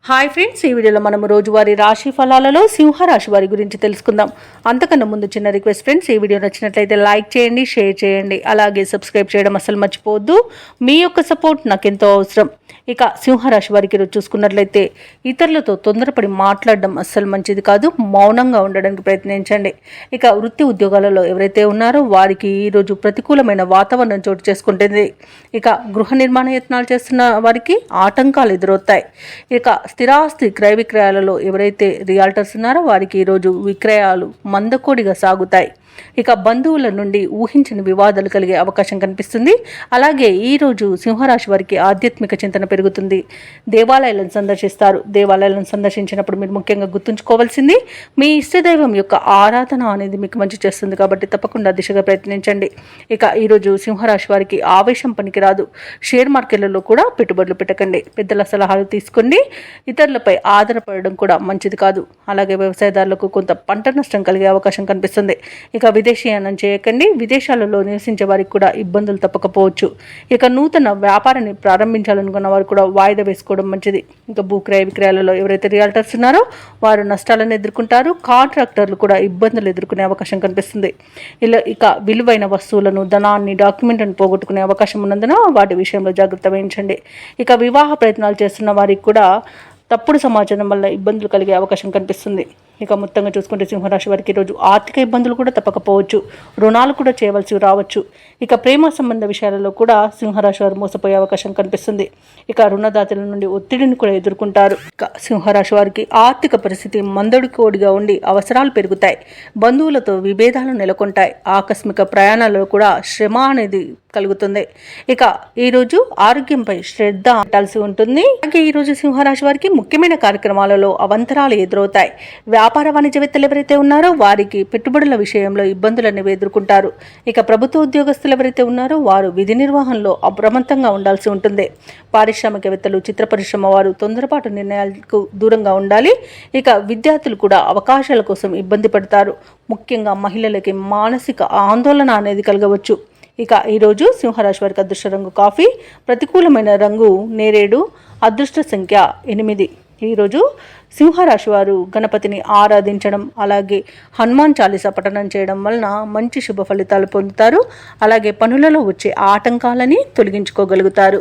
Hi friends, ఈ వీడియోలో మనం రోజువారీ రాశి ఫలాలలో సింహరాశి వారి గురించి తెలుసుకుందాం. అంతకన్నా ముందు చిన్న రిక్వెస్ట్ ఫ్రెండ్స్, ఈ వీడియో నచ్చినట్లయితే లైక్ చేయండి, షేర్ చేయండి, అలాగే సబ్స్క్రైబ్ చేయడం అసలు మర్చిపోవద్దు. మీ యొక్క సపోర్ట్ నాకు ఎంతో అవసరం. ఇక సింహరాశి వారికి ఈరోజు చూసుకున్నట్లయితే ఇతరులతో తొందరపడి మాట్లాడడం అస్సలు మంచిది కాదు. మౌనంగా ఉండడానికి ప్రయత్నించండి. ఇక వృత్తి ఉద్యోగాలలో ఎవరైతే ఉన్నారో వారికి ఈరోజు ప్రతికూలమైన వాతావరణం చోటు చేసుకుంటుంది. ఇక గృహ నిర్మాణ యత్నాలు చేస్తున్న వారికి ఆటంకాలు ఎదురవుతాయి. ఇక స్థిరాస్తి క్రయ విక్రయాలలో ఎవరైతే రియాల్టర్స్ ఉన్నారో వారికి ఈరోజు విక్రయాలు మందకోడిగా సాగుతాయి. ఇక బంధువుల నుండి ఊహించని వివాదాలు కలిగే అవకాశం కనిపిస్తుంది. అలాగే ఈరోజు సింహరాశి వారికి ఆధ్యాత్మిక చింతన పెరుగుతుంది. దేవాలయాలను సందర్శిస్తారు. దేవాలయాలను సందర్శించినప్పుడు మీరు ముఖ్యంగా గుర్తుంచుకోవాల్సింది మీ ఇష్టదైవం యొక్క ఆరాధన అనేది మీకు మంచి చేస్తుంది. కాబట్టి తప్పకుండా దిశగా ప్రయత్నించండి. ఇక ఈరోజు సింహరాశి వారికి ఆవేశం పనికిరాదు. షేర్ మార్కెట్లలో కూడా పెట్టుబడులు పెట్టకండి. పెద్దల సలహాలు తీసుకోండి. ఇతరులపై ఆధారపడడం కూడా మంచిది కాదు. అలాగే వ్యవసాయదారులకు కొంత పంట నష్టం కలిగే అవకాశం కనిపిస్తుంది. ఇక విదేశీయానం చేయకండి. విదేశాలలో నివసించే వారికి కూడా ఇబ్బందులు తప్పకపోవచ్చు. ఇక నూతన వ్యాపారాన్ని ప్రారంభించాలనుకున్న వారు కూడా వాయిదా వేసుకోవడం మంచిది. ఇక భూక్రయ విక్రయాలలో ఎవరైతే రియాల్టర్స్ ఉన్నారో వారు నష్టాలను ఎదుర్కొంటారు. కాంట్రాక్టర్లు కూడా ఇబ్బందులు ఎదుర్కొనే అవకాశం కనిపిస్తుంది. ఇక విలువైన వస్తువులను, ధనాన్ని, డాక్యుమెంట్లను పోగొట్టుకునే అవకాశం ఉన్నందున వాటి విషయంలో జాగ్రత్త వహించండి. ఇక వివాహ ప్రయత్నాలు చేస్తున్న వారికి కూడా తప్పుడు సమాచారం వల్ల ఇబ్బందులు కలిగే అవకాశం కనిపిస్తుంది. ఇక మొత్తంగా చూసుకుంటే సింహరాశి వారికి ఈరోజు ఆర్థిక ఇబ్బందులు కూడా తప్పకపోవచ్చు. రుణాలు కూడా చేయవలసి రావచ్చు. ఇక ప్రేమ సంబంధ విషయాలలో కూడా సింహరాశి వారు మోసపోయే అవకాశం కనిపిస్తుంది. ఇక రుణదాతల నుండి ఒత్తిడిని కూడా ఎదుర్కొంటారు. ఇక సింహరాశి వారికి ఆర్థిక పరిస్థితి మందడికోడిగా ఉండి అవసరాలు పెరుగుతాయి. బంధువులతో విభేదాలు నెలకొంటాయి. ఆకస్మిక ప్రయాణాలలో కూడా శ్రమ అనేది కలుగుతుంది. ఇక ఈరోజు ఆరోగ్యంపై శ్రద్ధ పెట్టాల్సి ఉంటుంది. అలాగే ఈరోజు సింహరాశి వారికి ముఖ్యమైన కార్యక్రమాలలో అవంతరాలు ఎదురవుతాయి. వ్యాపార వాణిజ్యవేత్తలు ఎవరైతే ఉన్నారో వారికి పెట్టుబడుల విషయంలో ఇబ్బందులు అనేవి ఎదుర్కొంటారు. ఇక ప్రభుత్వ ఉద్యోగస్తులు ఎవరైతే ఉన్నారో వారు విధి నిర్వహణలో అప్రమత్తంగా ఉండాల్సి ఉంటుంది. పారిశ్రామికవేత్తలు, చిత్ర పరిశ్రమ వారు తొందరపాటు నిర్ణయాలకు దూరంగా ఉండాలి. ఇక విద్యార్థులు కూడా అవకాశాల కోసం ఇబ్బంది పడతారు. ముఖ్యంగా మహిళలకి మానసిక ఆందోళన అనేది కలగవచ్చు. ఇక ఈరోజు సింహరాశి వారికి అదృష్ట రంగు కాఫీ, ప్రతికూలమైన రంగు నేరేడు, అదృష్ట సంఖ్య 8. ఈరోజు సింహరాశి వారు గణపతిని ఆరాధించడం, అలాగే హనుమాన్ చాలీసా పఠనం చేయడం వలన మంచి శుభ ఫలితాలు పొందుతారు. అలాగే పనులలో వచ్చే ఆటంకాలని తొలగించుకోగలుగుతారు.